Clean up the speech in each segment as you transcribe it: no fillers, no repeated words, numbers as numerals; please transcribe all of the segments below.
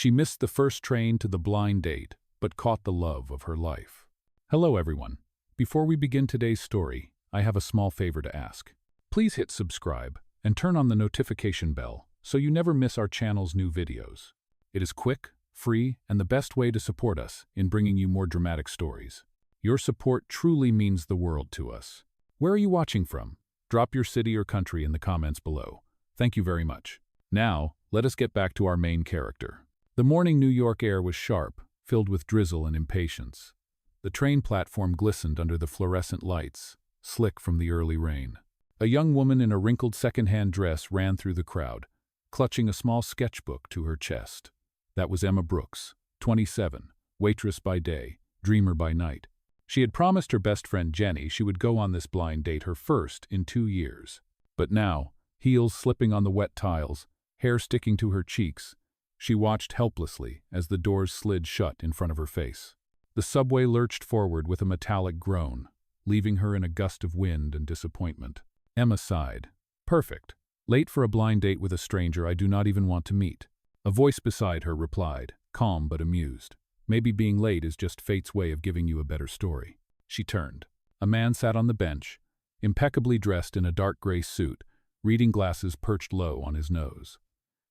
She missed the first train to the blind date, but caught the love of her life. Hello everyone. Before we begin today's story, I have a small favor to ask. Please hit subscribe and turn on the notification bell so you never miss our channel's new videos. It is quick, free, and the best way to support us in bringing you more dramatic stories. Your support truly means the world to us. Where are you watching from? Drop your city or country in the comments below. Thank you very much. Now, let us get back to our main character. The morning New York air was sharp, filled with drizzle and impatience. The train platform glistened under the fluorescent lights, slick from the early rain. A young woman in a wrinkled second-hand dress ran through the crowd, clutching a small sketchbook to her chest. That was Emma Brooks, 27, waitress by day, dreamer by night. She had promised her best friend Jenny she would go on this blind date, her first in 2 years. But now, heels slipping on the wet tiles, hair sticking to her cheeks, she watched helplessly as the doors slid shut in front of her face. The subway lurched forward with a metallic groan, leaving her in a gust of wind and disappointment. Emma sighed. Perfect. Late for a blind date with a stranger I do not even want to meet. A voice beside her replied, calm but amused. Maybe being late is just fate's way of giving you a better story. She turned. A man sat on the bench, impeccably dressed in a dark gray suit, reading glasses perched low on his nose.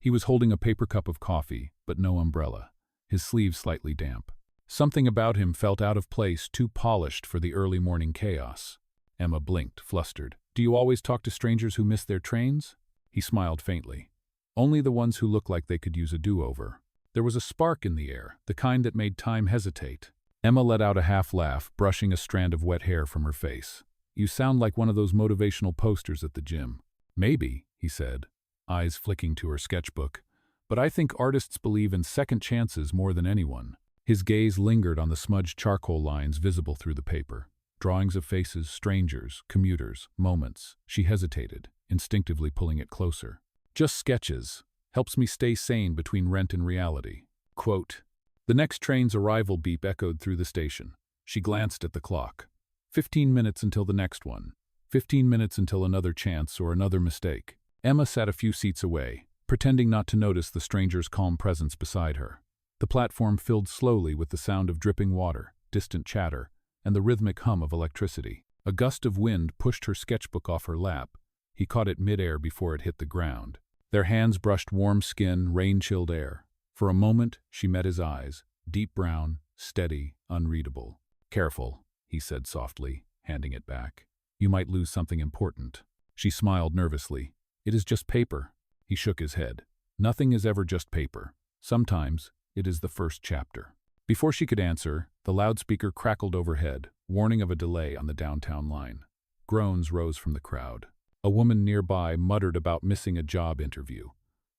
He was holding a paper cup of coffee, but no umbrella, his sleeves slightly damp. Something about him felt out of place, too polished for the early morning chaos. Emma blinked, flustered. Do you always talk to strangers who miss their trains? He smiled faintly. Only the ones who look like they could use a do-over. There was a spark in the air, the kind that made time hesitate. Emma let out a half laugh, brushing a strand of wet hair from her face. You sound like one of those motivational posters at the gym. Maybe, he said, eyes flicking to her sketchbook. But I think artists believe in second chances more than anyone. His gaze lingered on the smudged charcoal lines visible through the paper. Drawings of faces, strangers, commuters, moments. She hesitated, instinctively pulling it closer. Just sketches. Helps me stay sane between rent and reality. Quote. The next train's arrival beep echoed through the station. She glanced at the clock. 15 minutes until the next one. 15 minutes until another chance or another mistake. Emma sat a few seats away, pretending not to notice the stranger's calm presence beside her. The platform filled slowly with the sound of dripping water, distant chatter, and the rhythmic hum of electricity. A gust of wind pushed her sketchbook off her lap. He caught it midair before it hit the ground. Their hands brushed warm skin, rain-chilled air. For a moment, she met his eyes, deep brown, steady, unreadable. Careful, he said softly, handing it back. You might lose something important. She smiled nervously. It is just paper. He shook his head. Nothing is ever just paper. Sometimes, it is the first chapter. Before she could answer, the loudspeaker crackled overhead, warning of a delay on the downtown line. Groans rose from the crowd. A woman nearby muttered about missing a job interview.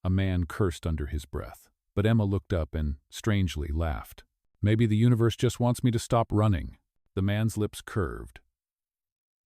A man cursed under his breath. But Emma looked up and, strangely, laughed. Maybe the universe just wants me to stop running. The man's lips curved.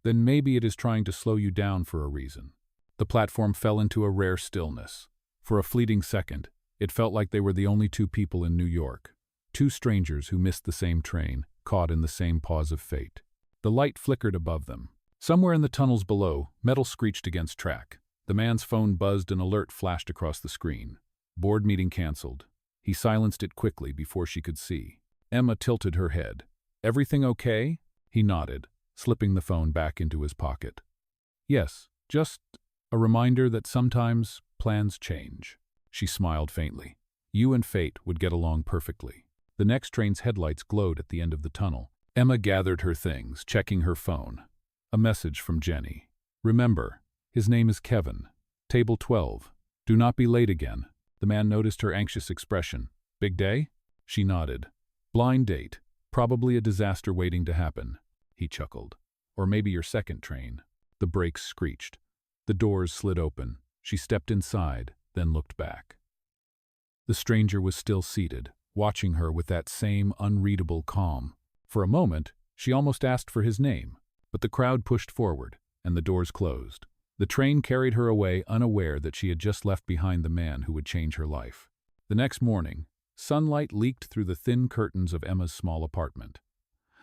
Then maybe it is trying to slow you down for a reason. The platform fell into a rare stillness. For a fleeting second, it felt like they were the only two people in New York. Two strangers who missed the same train, caught in the same pause of fate. The light flickered above them. Somewhere in the tunnels below, metal screeched against track. The man's phone buzzed, an alert flashed across the screen. Board meeting canceled. He silenced it quickly before she could see. Emma tilted her head. Everything okay? He nodded, slipping the phone back into his pocket. Yes, just a reminder that sometimes plans change. She smiled faintly. You and fate would get along perfectly. The next train's headlights glowed at the end of the tunnel. Emma gathered her things, checking her phone. A message from Jenny. Remember, his name is Kevin. Table 12. Do not be late again. The man noticed her anxious expression. Big day? She nodded. Blind date. Probably a disaster waiting to happen. He chuckled. Or maybe your second train. The brakes screeched. The doors slid open. She stepped inside, then looked back. The stranger was still seated, watching her with that same unreadable calm. For a moment, she almost asked for his name, but the crowd pushed forward, and the doors closed. The train carried her away, unaware that she had just left behind the man who would change her life. The next morning, sunlight leaked through the thin curtains of Emma's small apartment.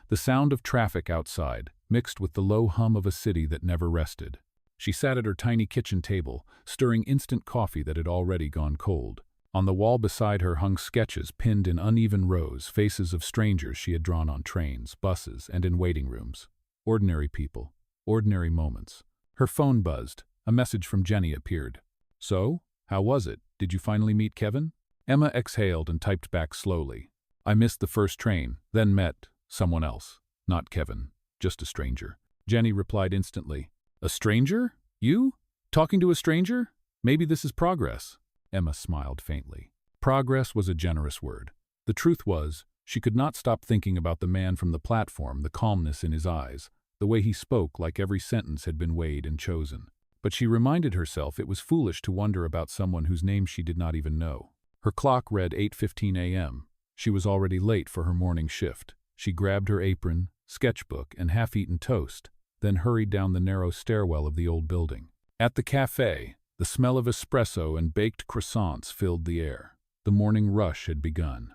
The sound of traffic outside mixed with the low hum of a city that never rested. She sat at her tiny kitchen table, stirring instant coffee that had already gone cold. On the wall beside her hung sketches pinned in uneven rows, faces of strangers she had drawn on trains, buses, and in waiting rooms. Ordinary people, ordinary moments. Her phone buzzed. A message from Jenny appeared. "So, how was it? Did you finally meet Kevin?" Emma exhaled and typed back slowly. "I missed the first train, then met someone else. Not Kevin, just a stranger." Jenny replied instantly. "A stranger? You? Talking to a stranger? Maybe this is progress." Emma smiled faintly. Progress was a generous word. The truth was, she could not stop thinking about the man from the platform, the calmness in his eyes, the way he spoke like every sentence had been weighed and chosen. But she reminded herself it was foolish to wonder about someone whose name she did not even know. Her clock read 8:15 a.m. She was already late for her morning shift. She grabbed her apron, sketchbook, and half-eaten toast, then hurried down the narrow stairwell of the old building. At the cafe, the smell of espresso and baked croissants filled the air. The morning rush had begun.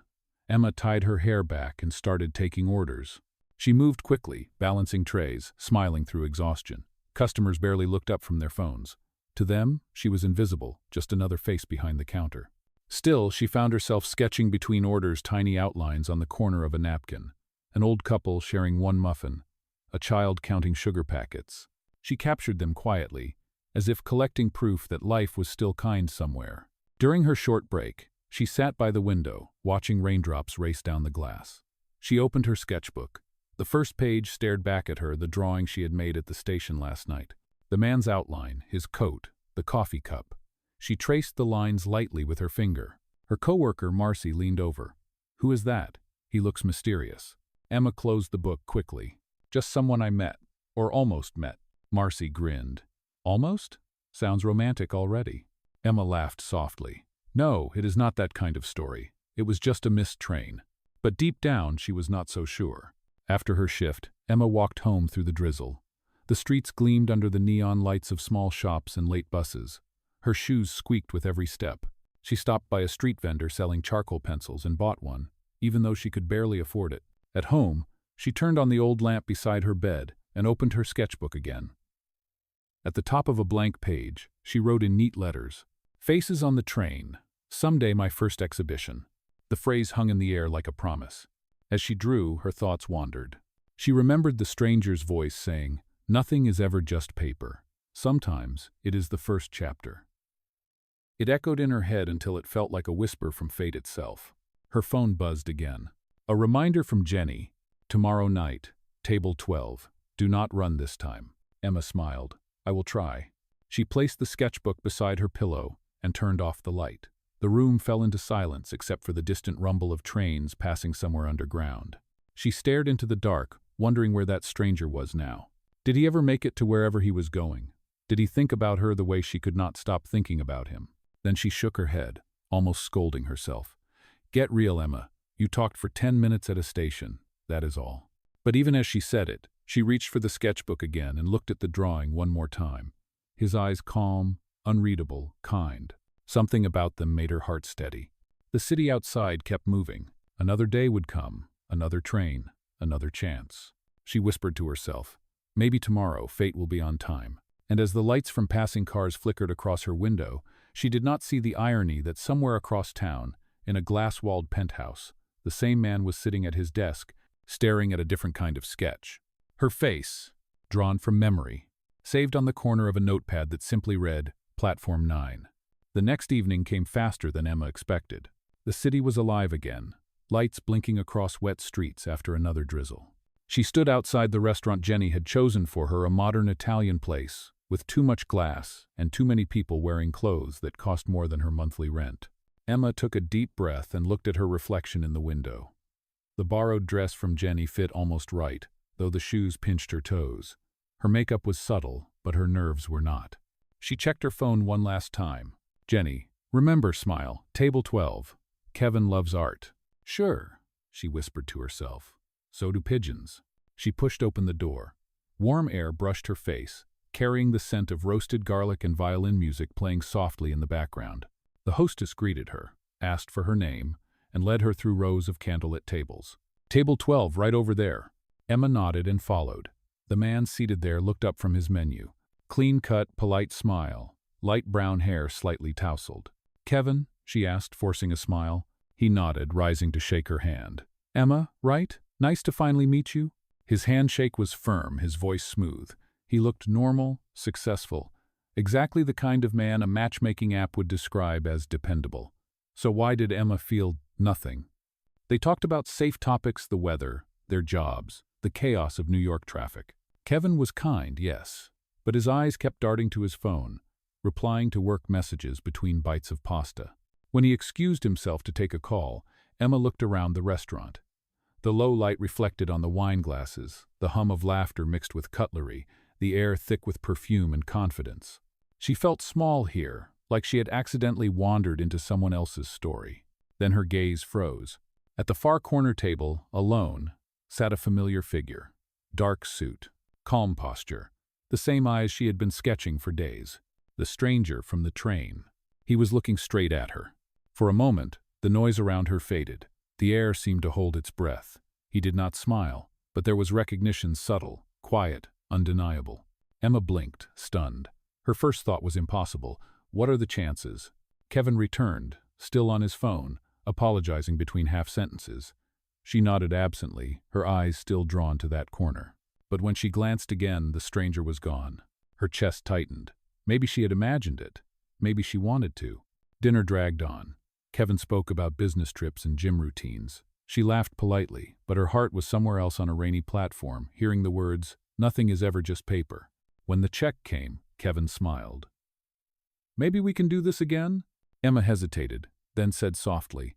Emma tied her hair back and started taking orders. She moved quickly, balancing trays, smiling through exhaustion. Customers barely looked up from their phones. To them, she was invisible, just another face behind the counter. Still, she found herself sketching between orders tiny outlines on the corner of a napkin. An old couple sharing one muffin, a child counting sugar packets. She captured them quietly, as if collecting proof that life was still kind somewhere. During her short break, she sat by the window, watching raindrops race down the glass. She opened her sketchbook. The first page stared back at her, the drawing she had made at the station last night. The man's outline, his coat, the coffee cup. She traced the lines lightly with her finger. Her coworker, Marcy, leaned over. "Who is that? He looks mysterious." Emma closed the book quickly. "Just someone I met, or almost met." Marcy grinned. "Almost? Sounds romantic already." Emma laughed softly. No, it is not that kind of story. It was just a missed train. But deep down, she was not so sure. After her shift, Emma walked home through the drizzle. The streets gleamed under the neon lights of small shops and late buses. Her shoes squeaked with every step. She stopped by a street vendor selling charcoal pencils and bought one, even though she could barely afford it. At home, she turned on the old lamp beside her bed and opened her sketchbook again. At the top of a blank page, she wrote in neat letters, "Faces on the train. Someday my first exhibition." The phrase hung in the air like a promise. As she drew, her thoughts wandered. She remembered the stranger's voice saying, "Nothing is ever just paper. Sometimes it is the first chapter." It echoed in her head until it felt like a whisper from fate itself. Her phone buzzed again. A reminder from Jenny. "Tomorrow night, table 12. Do not run this time." Emma smiled. "I will try." She placed the sketchbook beside her pillow and turned off the light. The room fell into silence except for the distant rumble of trains passing somewhere underground. She stared into the dark, wondering where that stranger was now. Did he ever make it to wherever he was going? Did he think about her the way she could not stop thinking about him? Then she shook her head, almost scolding herself. "Get real, Emma. You talked for 10 minutes at a station. That is all." But even as she said it, she reached for the sketchbook again and looked at the drawing one more time. His eyes calm, unreadable, kind. Something about them made her heart steady. The city outside kept moving. Another day would come, another train, another chance. She whispered to herself, "Maybe tomorrow fate will be on time." And as the lights from passing cars flickered across her window, she did not see the irony that somewhere across town, in a glass-walled penthouse, the same man was sitting at his desk, staring at a different kind of sketch. Her face, drawn from memory, saved on the corner of a notepad that simply read, "Platform 9." The next evening came faster than Emma expected. The city was alive again, lights blinking across wet streets after another drizzle. She stood outside the restaurant Jenny had chosen for her, a modern Italian place, with too much glass and too many people wearing clothes that cost more than her monthly rent. Emma took a deep breath and looked at her reflection in the window. The borrowed dress from Jenny fit almost right, though the shoes pinched her toes. Her makeup was subtle, but her nerves were not. She checked her phone one last time. "Jenny, remember, smile, table 12. Kevin loves art." "Sure," she whispered to herself. "So do pigeons." She pushed open the door. Warm air brushed her face, carrying the scent of roasted garlic and violin music playing softly in the background. The hostess greeted her, asked for her name, and led her through rows of candlelit tables. "Table 12, right over there." Emma nodded and followed. The man seated there looked up from his menu. Clean-cut, polite smile, light brown hair slightly tousled. "Kevin, she asked, forcing a smile. He nodded, rising to shake her hand. Emma, right? Nice to finally meet you. His handshake was firm, his voice smooth. He looked normal, successful, exactly the kind of man a matchmaking app would describe as dependable. So why did Emma feel nothing? They talked about safe topics, the weather, their jobs, the chaos of New York traffic. Kevin was kind, yes, but his eyes kept darting to his phone, replying to work messages between bites of pasta. When he excused himself to take a call, Emma looked around the restaurant. The low light reflected on the wine glasses, the hum of laughter mixed with cutlery, the air thick with perfume and confidence. She felt small here, like she had accidentally wandered into someone else's story. Then her gaze froze. At the far corner table, alone, sat a familiar figure. Dark suit, calm posture, the same eyes she had been sketching for days. The stranger from the train. He was looking straight at her. For a moment, the noise around her faded. The air seemed to hold its breath. He did not smile, but there was recognition, subtle, quiet, undeniable. Emma blinked, stunned. Her first thought was impossible. What are the chances? Kevin returned, still on his phone, apologizing between half sentences. She nodded absently, her eyes still drawn to that corner. But when she glanced again, the stranger was gone. Her chest tightened. Maybe she had imagined it. Maybe she wanted to. Dinner dragged on. Kevin spoke about business trips and gym routines. She laughed politely, but her heart was somewhere else on a rainy platform, hearing the words, "Nothing is ever just paper." When the check came, Kevin smiled. "Maybe we can do this again?" Emma hesitated, then said softly,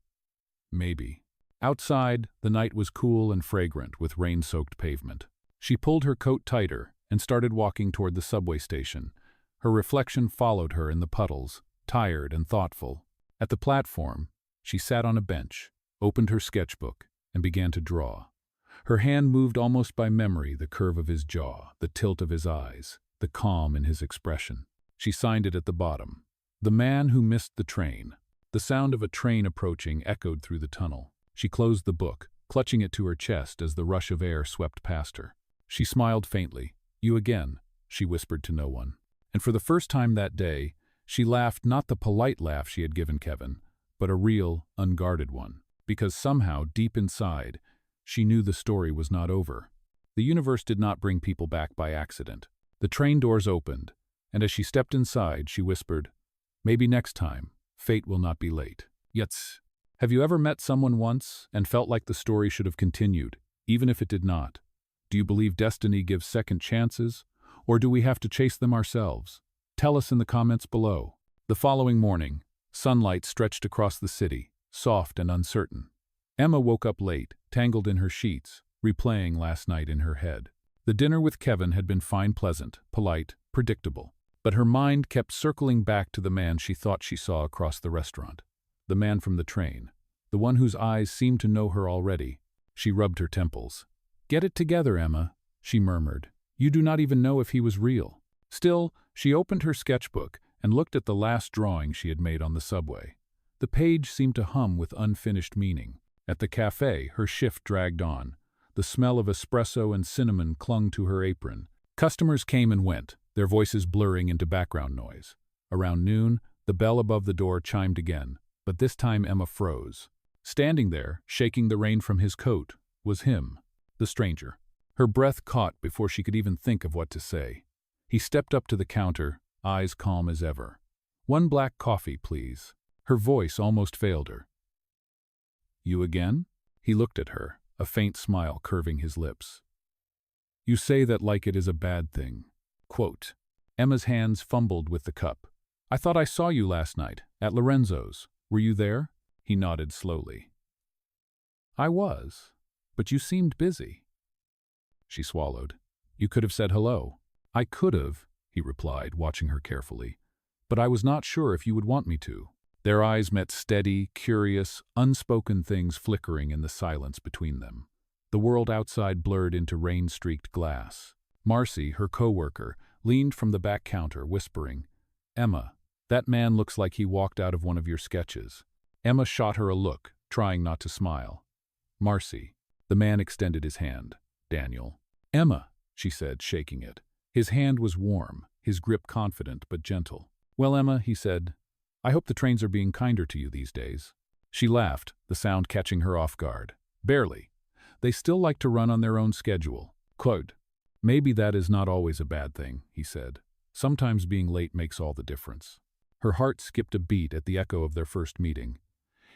"Maybe." Outside, the night was cool and fragrant with rain-soaked pavement. She pulled her coat tighter and started walking toward the subway station. Her reflection followed her in the puddles, tired and thoughtful. At the platform, she sat on a bench, opened her sketchbook, and began to draw. Her hand moved almost by memory, the curve of his jaw, the tilt of his eyes, the calm in his expression. She signed it at the bottom. The man who missed the train. The sound of a train approaching echoed through the tunnel. She closed the book, clutching it to her chest as the rush of air swept past her. She smiled faintly. "You again," she whispered to no one. And for the first time that day, she laughed, not the polite laugh she had given Kevin, but a real, unguarded one. Because somehow, deep inside, she knew the story was not over. The universe did not bring people back by accident. The train doors opened, and as she stepped inside, she whispered, "Maybe next time, fate will not be late." Yet, have you ever met someone once and felt like the story should have continued, even if it did not? Do you believe destiny gives second chances, or do we have to chase them ourselves? Tell us in the comments below. The following morning, sunlight stretched across the city, soft and uncertain. Emma woke up late, tangled in her sheets, replaying last night in her head. The dinner with Kevin had been fine, pleasant, polite, predictable. But her mind kept circling back to the man she thought she saw across the restaurant. The man from the train. The one whose eyes seemed to know her already. She rubbed her temples. "Get it together, Emma," she murmured. "You do not even know if he was real." Still, she opened her sketchbook and looked at the last drawing she had made on the subway. The page seemed to hum with unfinished meaning. At the cafe, her shift dragged on. The smell of espresso and cinnamon clung to her apron. Customers came and went, their voices blurring into background noise. Around noon, the bell above the door chimed again, but this time Emma froze. Standing there, shaking the rain from his coat, was him, the stranger. Her breath caught before she could even think of what to say. He stepped up to the counter, eyes calm as ever. "One black coffee, please." Her voice almost failed her. "You again?" He looked at her, a faint smile curving his lips. "You say that like it is a bad thing." Quote. Emma's hands fumbled with the cup. "I thought I saw you last night, at Lorenzo's. Were you there?" He nodded slowly. "I was, but you seemed busy." She swallowed. "You could have said hello." "I could have," he replied, watching her carefully, "but I was not sure if you would want me to." Their eyes met, steady, curious, unspoken things flickering in the silence between them. The world outside blurred into rain-streaked glass. Marcy, her co-worker, leaned from the back counter, whispering, "Emma, that man looks like he walked out of one of your sketches." Emma shot her a look, trying not to smile. "Marcy." The man extended his hand. "Daniel." "Emma," she said, shaking it. His hand was warm, his grip confident but gentle. "Well, Emma," he said, I hope the trains are being kinder to you these days." She laughed, the sound catching her off guard. "Barely. They still like to run on their own schedule." Quote, "Maybe that is not always a bad thing," he said. "Sometimes being late makes all the difference." Her heart skipped a beat at the echo of their first meeting.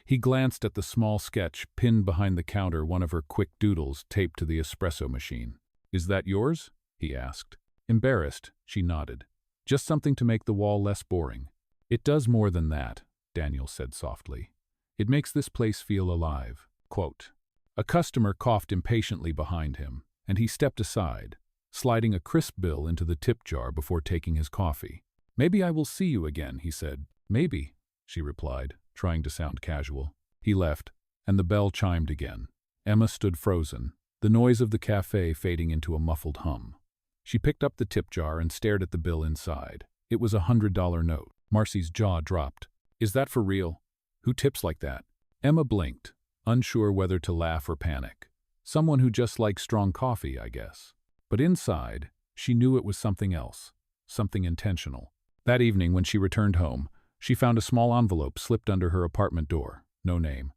He glanced at the small sketch pinned behind the counter, one of her quick doodles taped to the espresso machine. "Is that yours?" he asked. Embarrassed, she nodded. "Just something to make the wall less boring." "It does more than that," Daniel said softly. "It makes this place feel alive." Quote, a customer coughed impatiently behind him, and he stepped aside, sliding a crisp bill into the tip jar before taking his coffee. "Maybe I will see you again," he said. "Maybe," she replied, trying to sound casual. He left, and the bell chimed again. Emma stood frozen, the noise of the cafe fading into a muffled hum. She picked up the tip jar and stared at the bill inside. It was a $100 note. Marcy's jaw dropped. "Is that for real? Who tips like that?" Emma blinked, unsure whether to laugh or panic. Someone who just likes strong coffee, I guess. But inside, she knew it was something else, something intentional. That evening, when she returned home, she found a small envelope slipped under her apartment door. No name.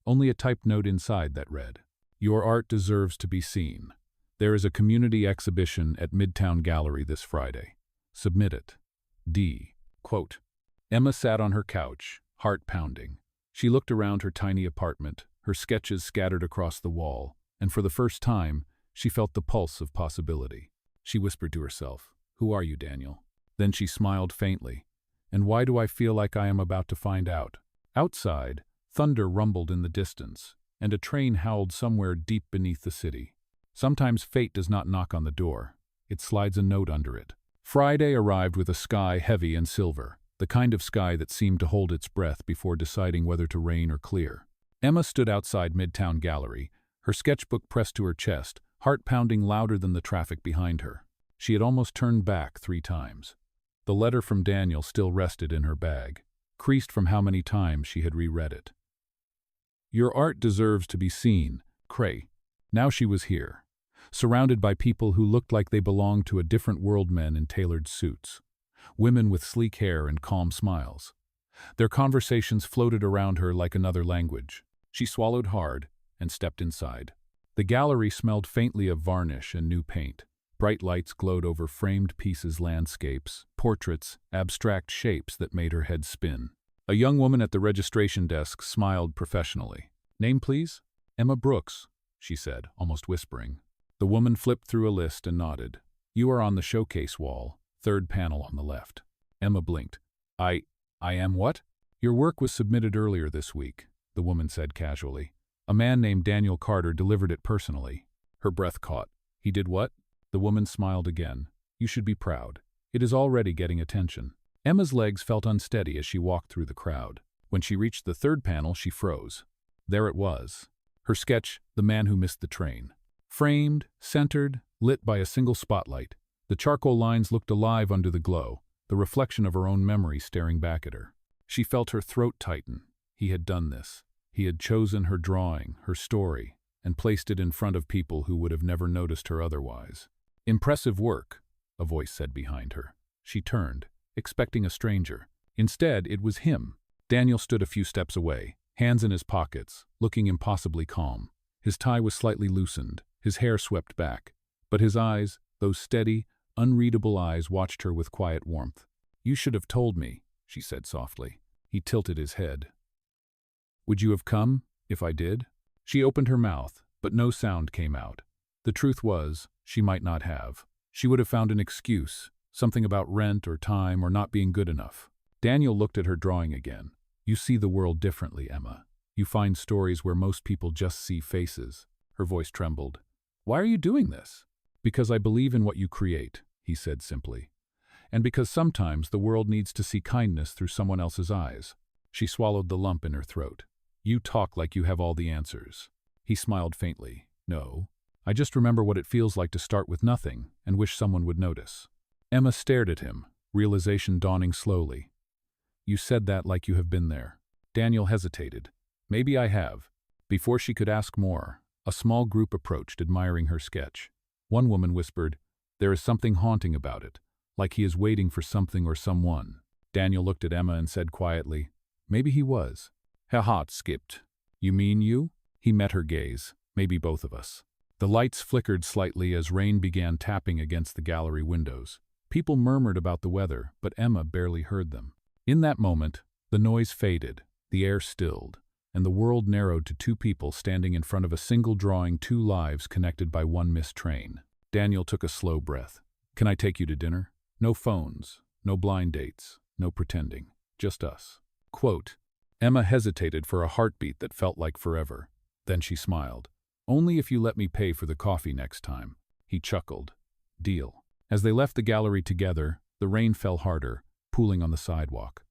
Only a typed note inside that read, "Your art deserves to be seen. There is a community exhibition at Midtown Gallery this Friday. Submit it. D." Quote, Emma sat on her couch, heart pounding. She looked around her tiny apartment, her sketches scattered across the wall, and for the first time, she felt the pulse of possibility. She whispered to herself, "Who are you, Daniel?" Then she smiled faintly. "And why do I feel like I am about to find out?" Outside, thunder rumbled in the distance, and a train howled somewhere deep beneath the city. Sometimes fate does not knock on the door. It slides a note under it. Friday arrived with a sky heavy and silver, the kind of sky that seemed to hold its breath before deciding whether to rain or clear. Emma stood outside Midtown Gallery, her sketchbook pressed to her chest, heart pounding louder than the traffic behind her. She had almost turned back 3 times. The letter from Daniel still rested in her bag, creased from how many times she had reread it. "Your art deserves to be seen, Cray." Now she was here, surrounded by people who looked like they belonged to a different world, men in tailored suits, women with sleek hair and calm smiles. Their conversations floated around her like another language. She swallowed hard and stepped inside. The gallery smelled faintly of varnish and new paint. Bright lights glowed over framed pieces, landscapes, portraits, abstract shapes that made her head spin. A young woman at the registration desk smiled professionally. "Name, please?" "Emma Brooks," she said, almost whispering. The woman flipped through a list and nodded. "You are on the showcase wall, 3rd panel on the left." Emma blinked. I am what?" "Your work was submitted earlier this week," the woman said casually. "A man named Daniel Carter delivered it personally." Her breath caught. "He did what?" The woman smiled again. "You should be proud. It is already getting attention." Emma's legs felt unsteady as she walked through the crowd. When she reached the 3rd panel, she froze. There it was. Her sketch, "The Man Who Missed the Train." Framed, centered, lit by a single spotlight. The charcoal lines looked alive under the glow, the reflection of her own memory staring back at her. She felt her throat tighten. He had done this. He had chosen her drawing, her story, and placed it in front of people who would have never noticed her otherwise. "Impressive work," a voice said behind her. She turned, expecting a stranger. Instead, it was him. Daniel stood a few steps away, hands in his pockets, looking impossibly calm. His tie was slightly loosened, his hair swept back, but his eyes, those steady, unreadable eyes, watched her with quiet warmth. "You should have told me," she said softly. He tilted his head. "Would you have come, if I did?" She opened her mouth, but no sound came out. The truth was, she might not have. She would have found an excuse, something about rent or time or not being good enough. Daniel looked at her drawing again. "You see the world differently, Emma. You find stories where most people just see faces." Her voice trembled. "Why are you doing this?" "Because I believe in what you create," he said simply. "And because sometimes the world needs to see kindness through someone else's eyes." She swallowed the lump in her throat. "You talk like you have all the answers." He smiled faintly. "No. I just remember what it feels like to start with nothing and wish someone would notice." Emma stared at him, realization dawning slowly. "You said that like you have been there." Daniel hesitated. "Maybe I have." Before she could ask more, a small group approached, admiring her sketch. One woman whispered, "There is something haunting about it, like he is waiting for something or someone." Daniel looked at Emma and said quietly, "Maybe he was." Her heart skipped. "You mean you?" He met her gaze. "Maybe both of us." The lights flickered slightly as rain began tapping against the gallery windows. People murmured about the weather, but Emma barely heard them. In that moment, the noise faded, the air stilled, and the world narrowed to two people standing in front of a single drawing, two lives connected by one missed train. Daniel took a slow breath. "Can I take you to dinner? No phones, no blind dates, no pretending, just us." Quote, Emma hesitated for a heartbeat that felt like forever. Then she smiled. "Only if you let me pay for the coffee next time." He chuckled. "Deal." As they left the gallery together, the rain fell harder, pooling on the sidewalk.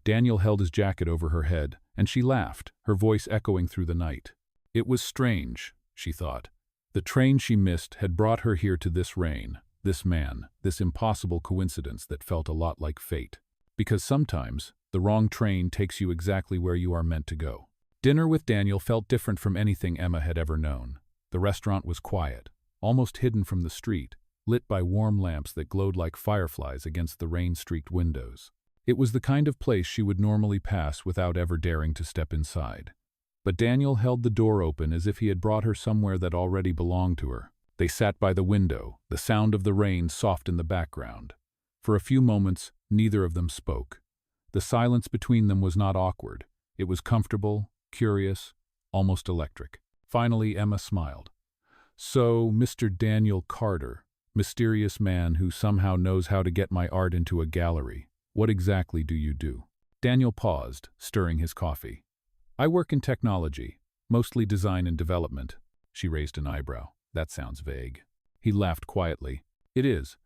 Daniel held his jacket over her head, and she laughed, her voice echoing through the night. It was strange, she thought. The train she missed had brought her here to this rain, this man, this impossible coincidence that felt a lot like fate. Because sometimes, the wrong train takes you exactly where you are meant to go. Dinner with Daniel felt different from anything Emma had ever known. The restaurant was quiet, almost hidden from the street, lit by warm lamps that glowed like fireflies against the rain-streaked windows. It was the kind of place she would normally pass without ever daring to step inside. But Daniel held the door open as if he had brought her somewhere that already belonged to her. They sat by the window, the sound of the rain soft in the background. For a few moments, neither of them spoke. The silence between them was not awkward. It was comfortable, curious, almost electric. Finally, Emma smiled. "So, Mr. Daniel Carter, mysterious man who somehow knows how to get my art into a gallery, what exactly do you do?" Daniel paused, stirring his coffee. "I work in technology, mostly design and development." She raised an eyebrow. "That sounds vague." He laughed quietly. "It is.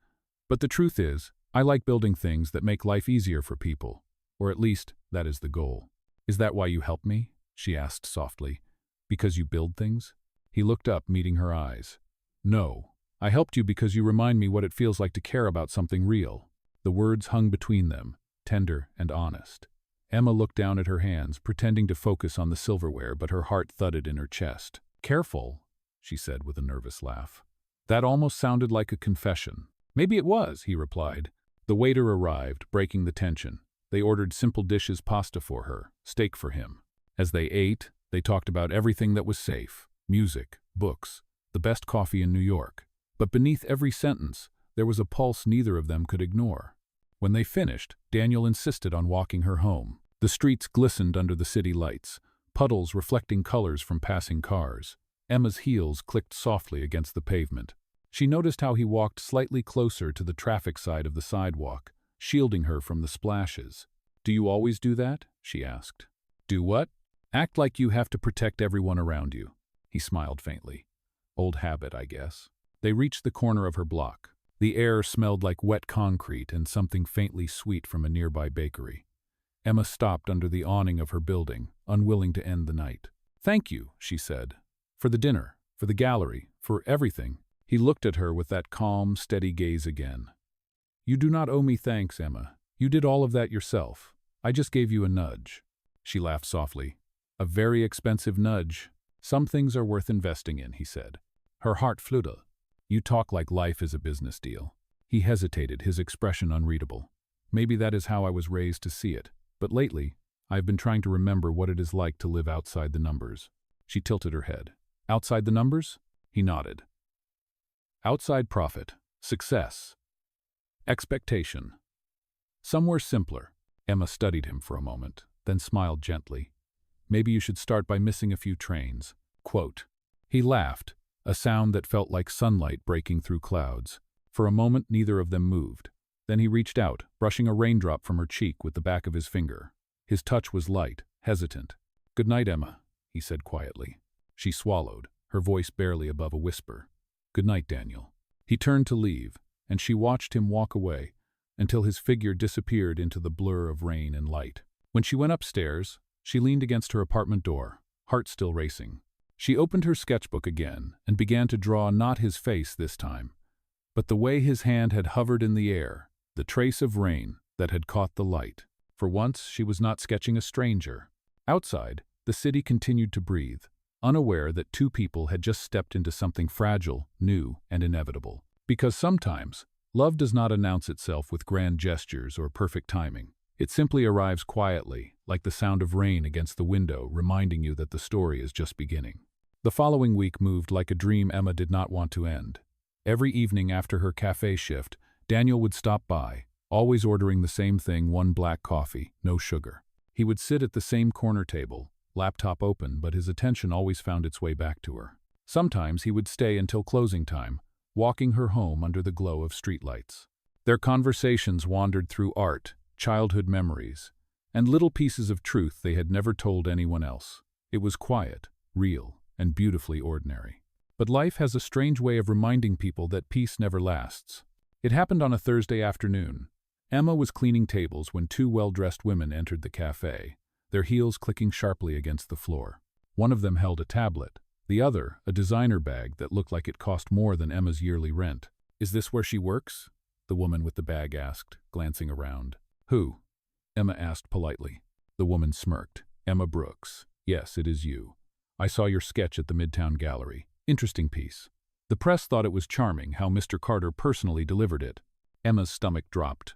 But the truth is, I like building things that make life easier for people. Or at least, that is the goal." "Is that why you help me?" she asked softly. "Because you build things?" He looked up, meeting her eyes. "No. I helped you because you remind me what it feels like to care about something real." The words hung between them, tender and honest. Emma looked down at her hands, pretending to focus on the silverware, but her heart thudded in her chest. "Careful," she said with a nervous laugh. That almost sounded like a confession. "Maybe it was," he replied. The waiter arrived, breaking the tension. They ordered simple dishes, pasta for her, steak for him. As they ate, they talked about everything that was safe: music, books, the best coffee in New York. But beneath every sentence, there was a pulse neither of them could ignore. When they finished, Daniel insisted on walking her home. The streets glistened under the city lights, puddles reflecting colors from passing cars. Emma's heels clicked softly against the pavement. She noticed how he walked slightly closer to the traffic side of the sidewalk, shielding her from the splashes. "Do you always do that?" she asked. "Do what?" "Act like you have to protect everyone around you." He smiled faintly. "Old habit, I guess." They reached the corner of her block. The air smelled like wet concrete and something faintly sweet from a nearby bakery. Emma stopped under the awning of her building, unwilling to end the night. "Thank you," she said. "For the dinner, for the gallery, for everything." He looked at her with that calm, steady gaze again. "You do not owe me thanks, Emma. You did all of that yourself. I just gave you a nudge." She laughed softly. "A very expensive nudge. Some things are worth investing in," he said. Her heart flew. "You talk like life is a business deal." He hesitated, his expression unreadable. "Maybe that is how I was raised to see it. But lately, I have been trying to remember what it is like to live outside the numbers." She tilted her head. "Outside the numbers?" He nodded. "Outside profit, success, expectation. Somewhere simpler." Emma studied him for a moment, then smiled gently. "Maybe you should start by missing a few trains." Quote. He laughed, a sound that felt like sunlight breaking through clouds. For a moment, neither of them moved. Then he reached out, brushing a raindrop from her cheek with the back of his finger. His touch was light, hesitant. "Good night, Emma," he said quietly. She swallowed, her voice barely above a whisper. "Good night, Daniel." He turned to leave, and she watched him walk away until his figure disappeared into the blur of rain and light. When she went upstairs, she leaned against her apartment door, heart still racing. She opened her sketchbook again and began to draw not his face this time, but the way his hand had hovered in the air, the trace of rain that had caught the light. For once, she was not sketching a stranger. Outside, the city continued to breathe, unaware that two people had just stepped into something fragile, new, and inevitable. Because sometimes, love does not announce itself with grand gestures or perfect timing. It simply arrives quietly, like the sound of rain against the window, reminding you that the story is just beginning. The following week moved like a dream Emma did not want to end. Every evening after her cafe shift, Daniel would stop by, always ordering the same thing, one black coffee, no sugar. He would sit at the same corner table, laptop open, but his attention always found its way back to her. Sometimes he would stay until closing time, walking her home under the glow of streetlights. Their conversations wandered through art, childhood memories, and little pieces of truth they had never told anyone else. It was quiet, real, and beautifully ordinary. But life has a strange way of reminding people that peace never lasts. It happened on a Thursday afternoon. Emma was cleaning tables when two well-dressed women entered the cafe, their heels clicking sharply against the floor. One of them held a tablet, the other a designer bag that looked like it cost more than Emma's yearly rent. "Is this where she works?" the woman with the bag asked, glancing around. "Who?" Emma asked politely. The woman smirked. "Emma Brooks. Yes, it is you. I saw your sketch at the Midtown Gallery. Interesting piece. The press thought it was charming how Mr. Carter personally delivered it." Emma's stomach dropped.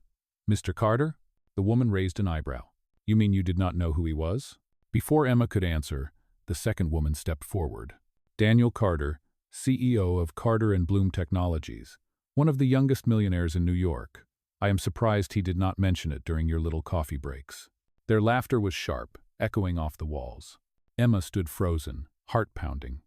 "Mr. Carter?" The woman raised an eyebrow. "You mean you did not know who he was?" Before Emma could answer, the second woman stepped forward. "Daniel Carter, CEO of Carter and Bloom Technologies, one of the youngest millionaires in New York. I am surprised he did not mention it during your little coffee breaks." Their laughter was sharp, echoing off the walls. Emma stood frozen, heart pounding.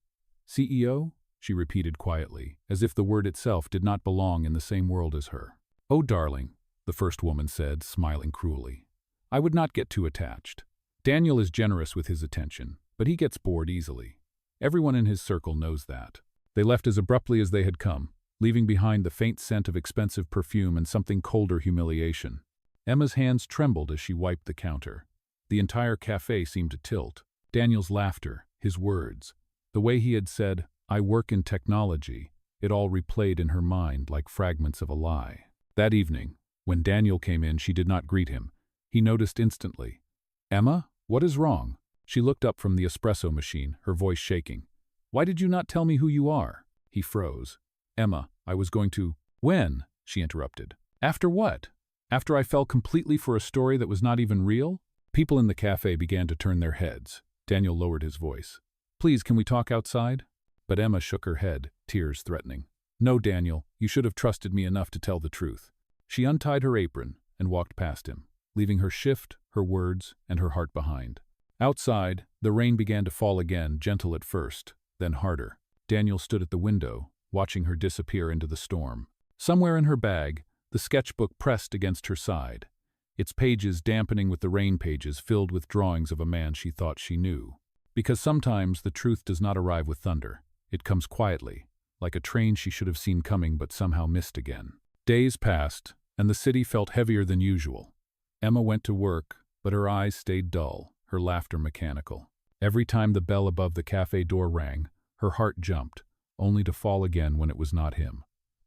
"CEO?" she repeated quietly, as if the word itself did not belong in the same world as her. "Oh, darling," the first woman said, smiling cruelly. "I would not get too attached. Daniel is generous with his attention, but he gets bored easily. Everyone in his circle knows that." They left as abruptly as they had come, leaving behind the faint scent of expensive perfume and something colder humiliation. Emma's hands trembled as she wiped the counter. The entire cafe seemed to tilt. Daniel's laughter, his words, the way he had said, "I work in technology," it all replayed in her mind like fragments of a lie. That evening, when Daniel came in, she did not greet him. He noticed instantly. "Emma, what is wrong?" She looked up from the espresso machine, her voice shaking. "Why did you not tell me who you are?" He froze. "Emma, I was going to—" "When?" she interrupted. "After what? After I fell completely for a story that was not even real?" People in the cafe began to turn their heads. Daniel lowered his voice. "Please, can we talk outside?" But Emma shook her head, tears threatening. "No, Daniel, you should have trusted me enough to tell the truth." She untied her apron and walked past him, leaving her shift, her words, and her heart behind. Outside, the rain began to fall again, gentle at first, then harder. Daniel stood at the window, watching her disappear into the storm. Somewhere in her bag, the sketchbook pressed against her side, its pages dampening with the rain pages filled with drawings of a man she thought she knew. Because sometimes the truth does not arrive with thunder. It comes quietly, like a train she should have seen coming but somehow missed again. Days passed, and the city felt heavier than usual. Emma went to work, but her eyes stayed dull, her laughter mechanical. Every time the bell above the cafe door rang, her heart jumped, only to fall again when it was not him.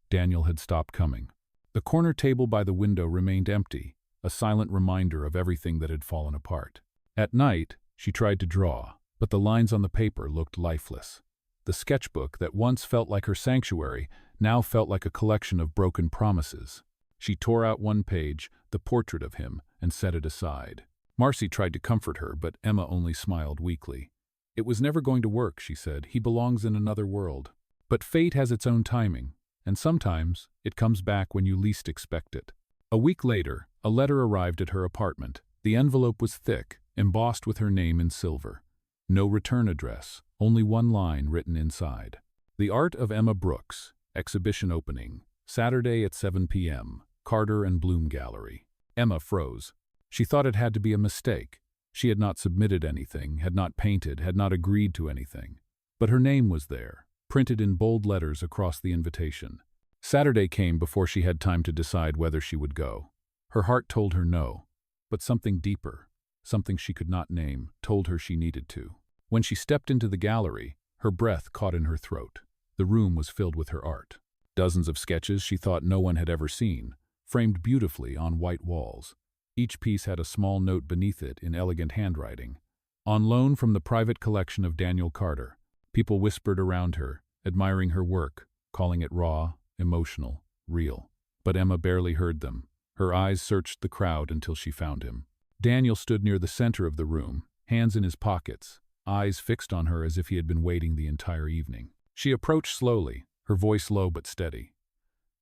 Daniel had stopped coming. The corner table by the window remained empty, a silent reminder of everything that had fallen apart. At night, she tried to draw, but the lines on the paper looked lifeless. The sketchbook that once felt like her sanctuary now felt like a collection of broken promises. She tore out one page, the portrait of him, and set it aside. Marcy tried to comfort her, but Emma only smiled weakly. "It was never going to work," she said. "He belongs in another world." But fate has its own timing, and sometimes it comes back when you least expect it. A week later, a letter arrived at her apartment. The envelope was thick, embossed with her name in silver. No return address, only one line written inside. "The Art of Emma Brooks, exhibition opening, Saturday at 7 p.m., Carter and Bloom Gallery." Emma froze. She thought it had to be a mistake. She had not submitted anything, had not painted, had not agreed to anything. But her name was there, printed in bold letters across the invitation. Saturday came before she had time to decide whether she would go. Her heart told her no, but something deeper, something she could not name, told her she needed to. When she stepped into the gallery, her breath caught in her throat. The room was filled with her art. Dozens of sketches she thought no one had ever seen, framed beautifully on white walls. Each piece had a small note beneath it in elegant handwriting. "On loan from the private collection of Daniel Carter." People whispered around her, admiring her work, calling it raw, emotional, real. But Emma barely heard them. Her eyes searched the crowd until she found him. Daniel stood near the center of the room, hands in his pockets, eyes fixed on her as if he had been waiting the entire evening. She approached slowly, her voice low but steady.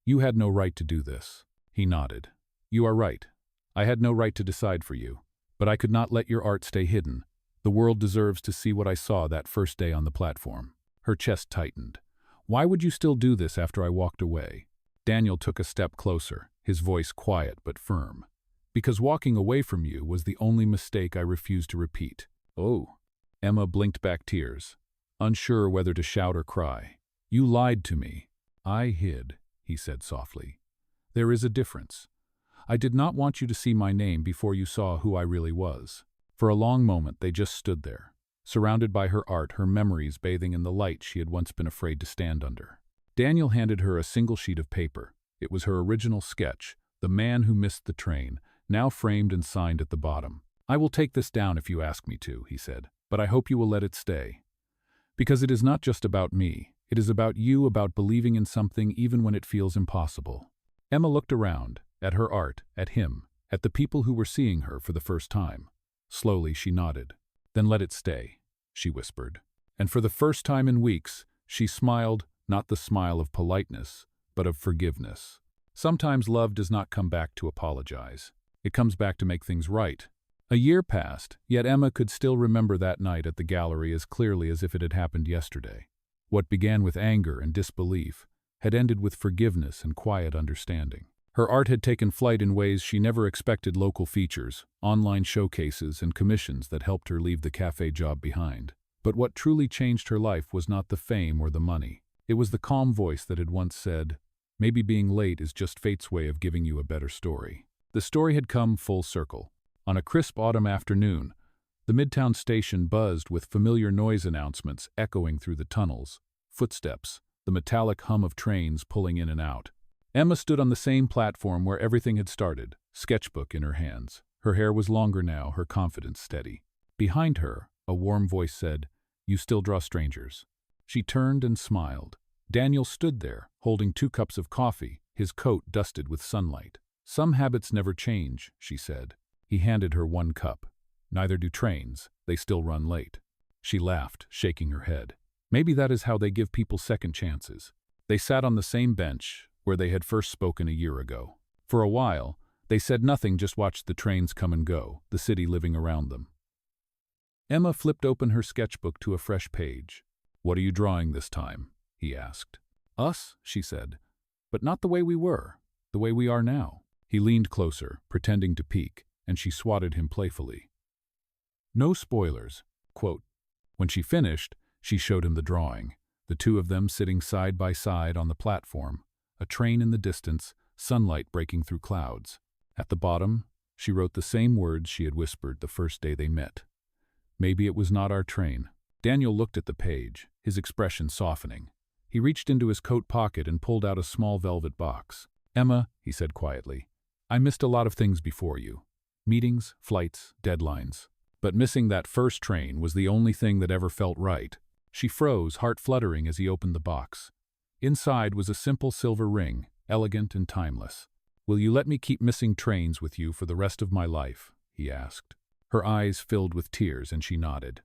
"You had no right to do this." He nodded. "You are right. I had no right to decide for you. But I could not let your art stay hidden. The world deserves to see what I saw that first day on the platform." Her chest tightened. "Why would you still do this after I walked away?" Daniel took a step closer, his voice quiet but firm. "Because walking away from you was the only mistake I refused to repeat." "Oh." Emma blinked back tears, unsure whether to shout or cry. "You lied to me." "I hid," he said softly. "There is a difference. I did not want you to see my name before you saw who I really was." For a long moment they just stood there, surrounded by her art, her memories bathing in the light she had once been afraid to stand under. Daniel handed her a single sheet of paper. It was her original sketch, The Man Who Missed the Train, now framed and signed at the bottom. "I will take this down if you ask me to," he said, "but I hope you will let it stay. Because it is not just about me. It is about you, about believing in something even when it feels impossible." Emma looked around, at her art, at him, at the people who were seeing her for the first time. Slowly she nodded. "Then let it stay," she whispered. And for the first time in weeks, she smiled, not the smile of politeness, but of forgiveness. Sometimes love does not come back to apologize. It comes back to make things right. A year passed, yet Emma could still remember that night at the gallery as clearly as if it had happened yesterday. What began with anger and disbelief had ended with forgiveness and quiet understanding. Her art had taken flight in ways she never expected: local features, online showcases, and commissions that helped her leave the cafe job behind. But what truly changed her life was not the fame or the money. It was the calm voice that had once said, "Maybe being late is just fate's way of giving you a better story." The story had come full circle. On a crisp autumn afternoon, the Midtown station buzzed with familiar noise announcements echoing through the tunnels, footsteps, the metallic hum of trains pulling in and out. Emma stood on the same platform where everything had started, sketchbook in her hands. Her hair was longer now, her confidence steady. Behind her, a warm voice said, "You still draw strangers." She turned and smiled. Daniel stood there, holding 2 cups of coffee, his coat dusted with sunlight. "Some habits never change," she said. He handed her 1 cup. "Neither do trains. They still run late." She laughed, shaking her head. Maybe that is how they give people second chances. They sat on the same bench where they had first spoken a year ago. For a while, they said nothing, just watched the trains come and go, the city living around them. Emma flipped open her sketchbook to a fresh page. "What are you drawing this time?" he asked. "Us," she said, "but not the way we were, the way we are now." He leaned closer, pretending to peek, and she swatted him playfully. "No spoilers." Quote. When she finished, she showed him the drawing, the 2 of them sitting side by side on the platform, a train in the distance, sunlight breaking through clouds. At the bottom, she wrote the same words she had whispered the first day they met. "Maybe it was not our train." Daniel looked at the page, his expression softening. He reached into his coat pocket and pulled out a small velvet box. "Emma," he said quietly, "I missed a lot of things before you. Meetings, flights, deadlines. But missing that first train was the only thing that ever felt right." She froze, heart fluttering as he opened the box. Inside was a simple silver ring, elegant and timeless. "Will you let me keep missing trains with you for the rest of my life?" he asked. Her eyes filled with tears and she nodded.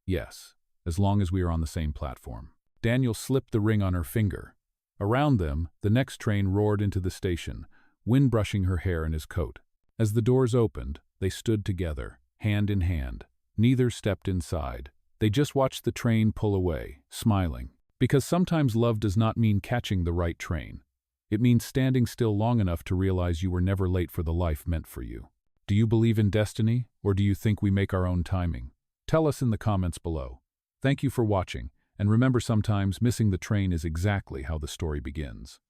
"Yes, as long as we are on the same platform." Daniel slipped the ring on her finger. Around them, the next train roared into the station, wind brushing her hair and his coat. As the doors opened, they stood together, hand in hand. Neither stepped inside. They just watched the train pull away, smiling. Because sometimes love does not mean catching the right train. It means standing still long enough to realize you were never late for the life meant for you. Do you believe in destiny, or do you think we make our own timing? Tell us in the comments below. Thank you for watching, and remember, sometimes missing the train is exactly how the story begins.